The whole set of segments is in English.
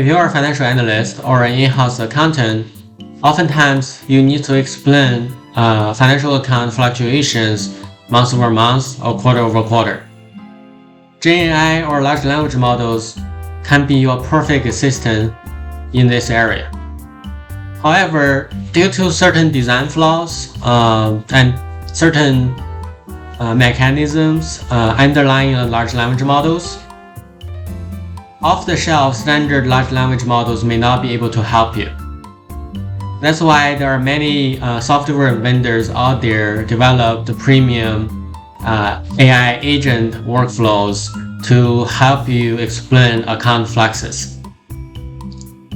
If you are a financial analyst or an in-house accountant, oftentimes you need to explain financial account fluctuations month over month or quarter over quarter. GenAI or large language models can be your perfect assistant in this area. However, due to certain design flaws and certain mechanisms underlying large language models, off-the-shelf standard large language models may not be able to help you. That's why there are many software vendors out there developed premium AI agent workflows to help you explain account fluxes.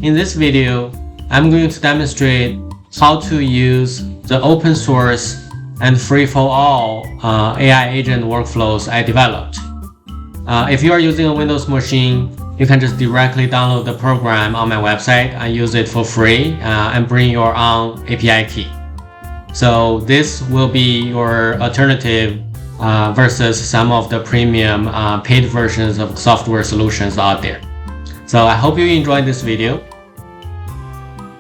In this video, I'm going to demonstrate how to use the open source and free-for-all AI agent workflows I developed. If you are using a Windows machine, you can just directly download the program on my website and use it for free and bring your own API key. So this will be your alternative versus some of the premium paid versions of software solutions out there. So I hope you enjoyed this video.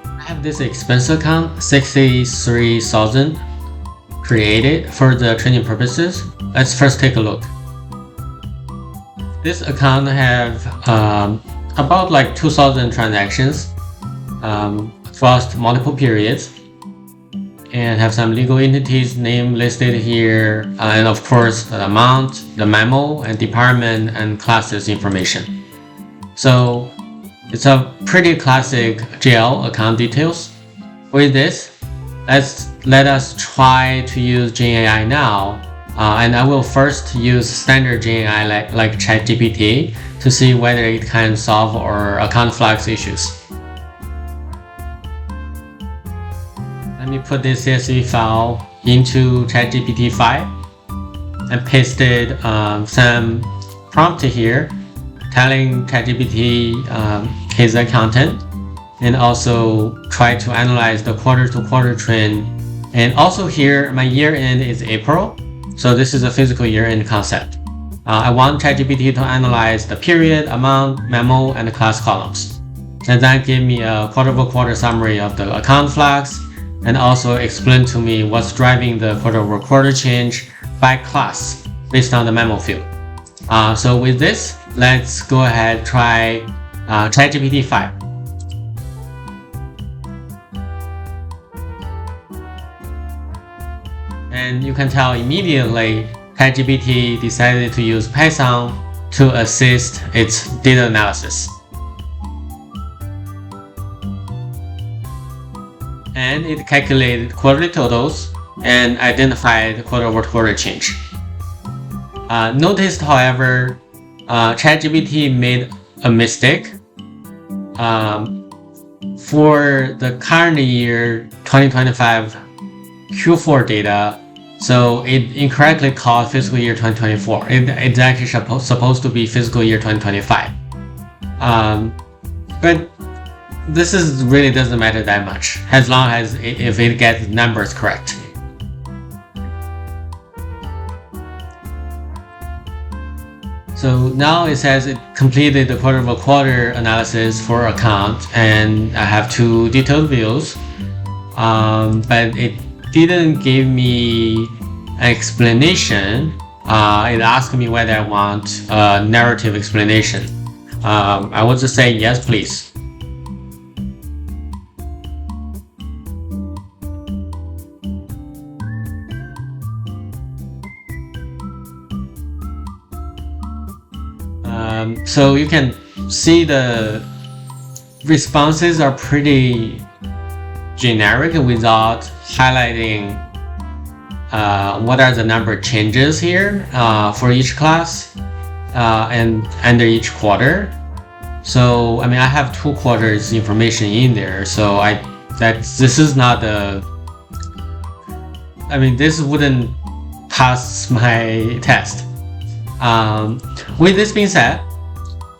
I have this expense account, 63,000, created for the training purposes. Let's first take a look. This account have about like 2,000 transactions across multiple periods, and have some legal entities name listed here, and of course the amount, the memo, and department and classes information. So it's a pretty classic GL account details. With this, let us try to use GenAI now. And I will first use standard GenAI like ChatGPT to see whether it can solve our account flux issues. Let me put this CSV file into ChatGPT 5 and pasted some prompt here telling ChatGPT his accountant, and also try to analyze the quarter-to-quarter trend. And also here, my year end is April. So this is a physical year-end concept. I want ChatGPT to analyze the period, amount, memo, and the class columns. And then give me a quarter-over-quarter summary of the account flux, and also explain to me what's driving the quarter-over-quarter change by class based on the memo field. So with this, let's go ahead try ChatGPT 5. And you can tell immediately ChatGPT decided to use Python to assist its data analysis. And it calculated quarterly totals and identified quarter-over-quarter change. Noticed, however, ChatGPT made a mistake. For the current year 2025 Q4 data, so it incorrectly called fiscal year 2024. It's actually supposed to be fiscal year 2025. But this really doesn't matter that much, as long as if it gets numbers correct. So now it says it completed the quarter-over-quarter analysis for account, and I have two detailed views, but it didn't give me an explanation. It asked me whether I want a narrative explanation. I will just say yes, please. So you can see the responses are pretty generic without highlighting what are the number changes here for each class and under each quarter. So I mean, I have 2 quarters information in there, so this is not the, I mean, this wouldn't pass my test. With this being said,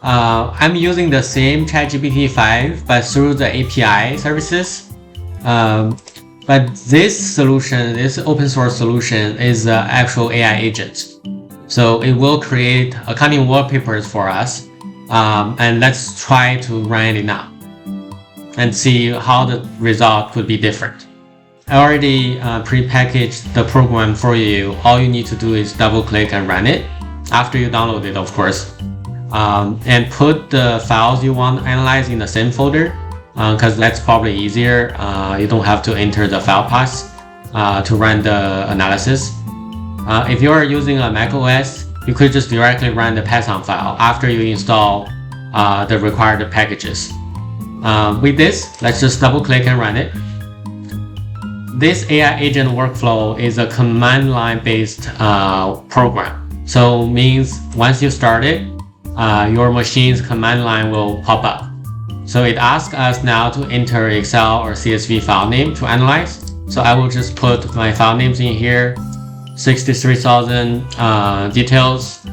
I'm using the same ChatGPT 5 but through the API services. But this solution, this open source solution, is the actual AI agent. So it will create accounting wallpapers for us And let's try to run it now and see how the result could be different. I already pre-packaged the program for you. All you need to do is double click and run it after you download it, of course, and put the files you want to analyze in the same folder, because that's probably easier. You don't have to enter the file paths to run the analysis. If you are using a Mac OS, you could just directly run the Python file after you install the required packages. With this, let's just double click and run it. This AI agent workflow is a command line based program. So means once you start it, your machine's command line will pop up. So it asks us now to enter Excel or CSV file name to analyze. So I will just put my file names in here, 63,000 details.csv.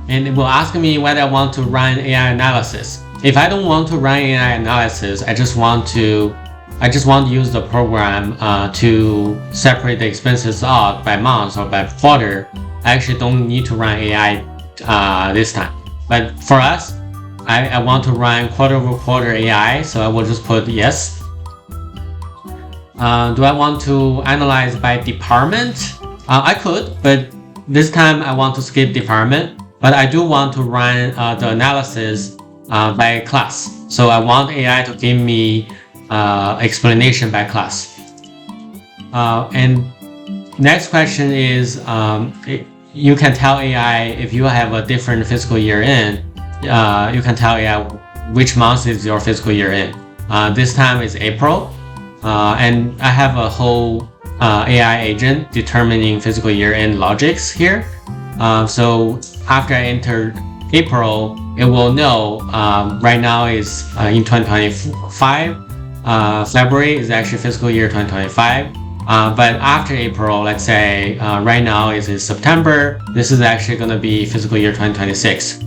And it will ask me whether I want to run AI analysis. If I don't want to run AI analysis, I just want to use the program to separate the expenses out by month or by quarter. I actually don't need to run AI this time. But for us, I want to run quarter over quarter AI, so I will just put yes. Do I want to analyze by department? I could, but this time I want to skip department. But I do want to run the analysis by class. So I want AI to give me explanation by class. And next question is, you can tell AI if you have a different fiscal year in, you can tell AI which month is your fiscal year in. This time is April, and I have a whole AI agent determining fiscal year end logics here. So after I entered April, it will know right now is in 2025. February is actually fiscal year 2025. But after April, let's say right now is in September, this is actually going to be fiscal year 2026.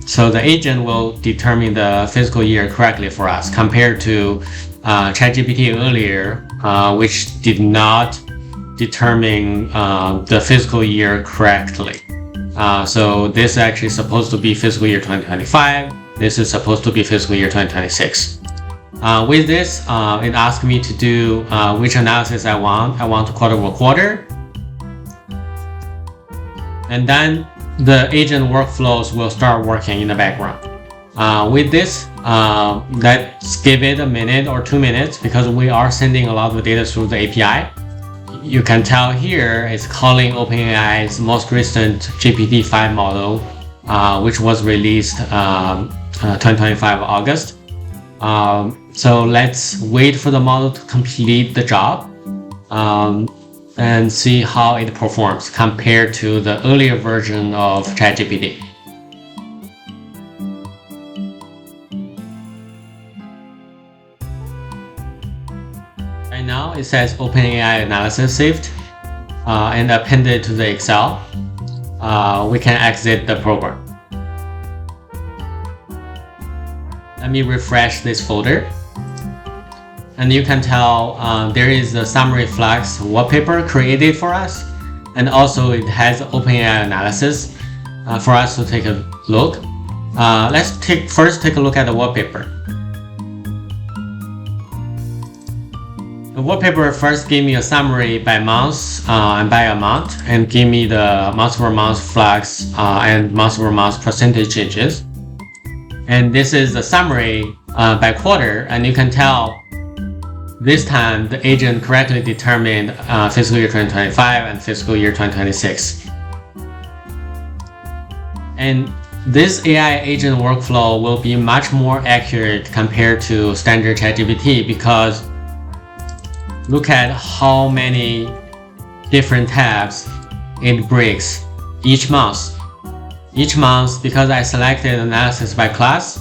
So the agent will determine the fiscal year correctly for us compared to ChatGPT earlier, which did not determine the fiscal year correctly. So this is actually supposed to be fiscal year 2025. This is supposed to be fiscal year 2026. With this, it asks me to do which analysis I want. I want quarter over quarter. And then the agent workflows will start working in the background. With this, let's give it a minute or 2 minutes because we are sending a lot of data through the API. You can tell here it's calling OpenAI's most recent GPT-5 model, which was released 2025 August. So let's wait for the model to complete the job and see how it performs compared to the earlier version of ChatGPT. Right now it says OpenAI analysis saved and appended to the Excel. We can exit the program. Let me refresh this folder. And you can tell there is a summary Flux wallpaper created for us. And also it has OpenAI analysis for us to take a look. Let's first take a look at the wallpaper. The wallpaper first gave me a summary by month and by amount, and give me the month-over-month Flux and month-over-month percentage changes. And this is the summary by quarter, and you can tell this time the agent correctly determined fiscal year 2025 and fiscal year 2026. And this AI agent workflow will be much more accurate compared to standard ChatGPT because look at how many different tabs it breaks each month. Each month, because I selected analysis by class,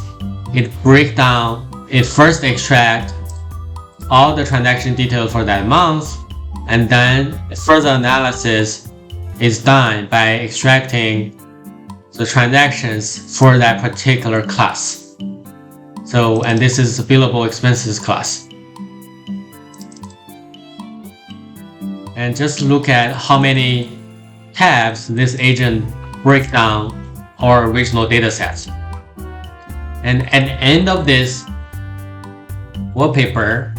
it breaks down, it first extracts all the transaction details for that month, and then further analysis is done by extracting the transactions for that particular class. So, and this is billable expenses class. And just look at how many tabs this agent break down our original data sets. And at the end of this wallpaper,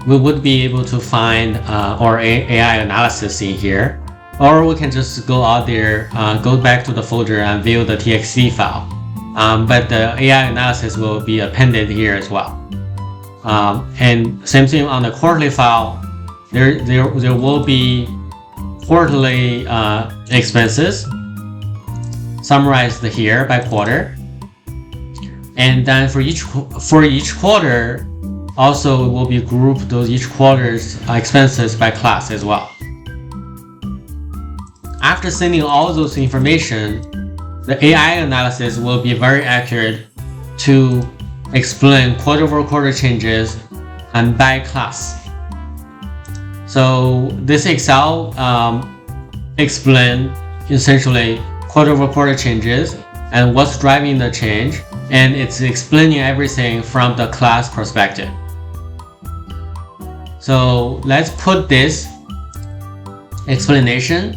we would be able to find our AI analysis in here, or we can just go out there, go back to the folder and view the txt file. But the AI analysis will be appended here as well. And same thing on the quarterly file, there will be quarterly expenses summarized here by quarter. And then for each quarter, also will be grouped those each quarter's expenses by class as well. After sending all those information, the AI analysis will be very accurate to explain quarter-over-quarter changes and by class. So this Excel explains essentially quarter-over-quarter changes and what's driving the change, and it's explaining everything from the class perspective. So let's put this explanation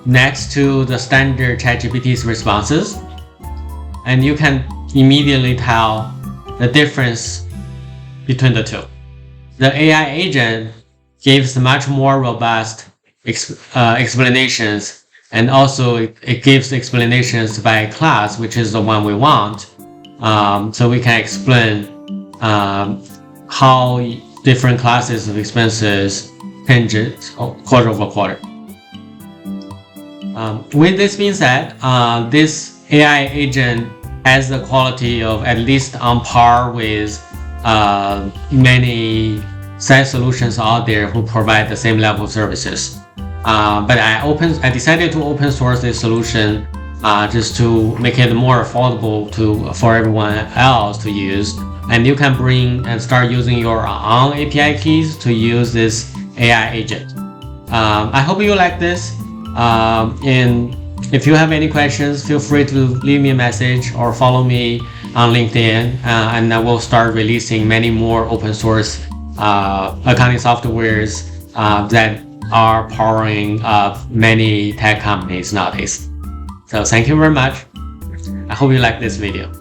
next to the standard ChatGPT's responses, and you can immediately tell the difference between the two. The AI agent gives much more robust explanations, and also it gives explanations by class, which is the one we want. So we can explain how different classes of expenses change quarter over quarter. With this being said, this AI agent has the quality of at least on par with many SaaS solutions out there who provide the same level of services. But I decided to open source this solution just to make it more affordable for everyone else to use. And you can bring and start using your own API keys to use this AI agent. I hope you like this. And if you have any questions, feel free to leave me a message or follow me on LinkedIn, and I will start releasing many more open source accounting softwares that are powering many tech companies nowadays. So thank you very much. I hope you like this video.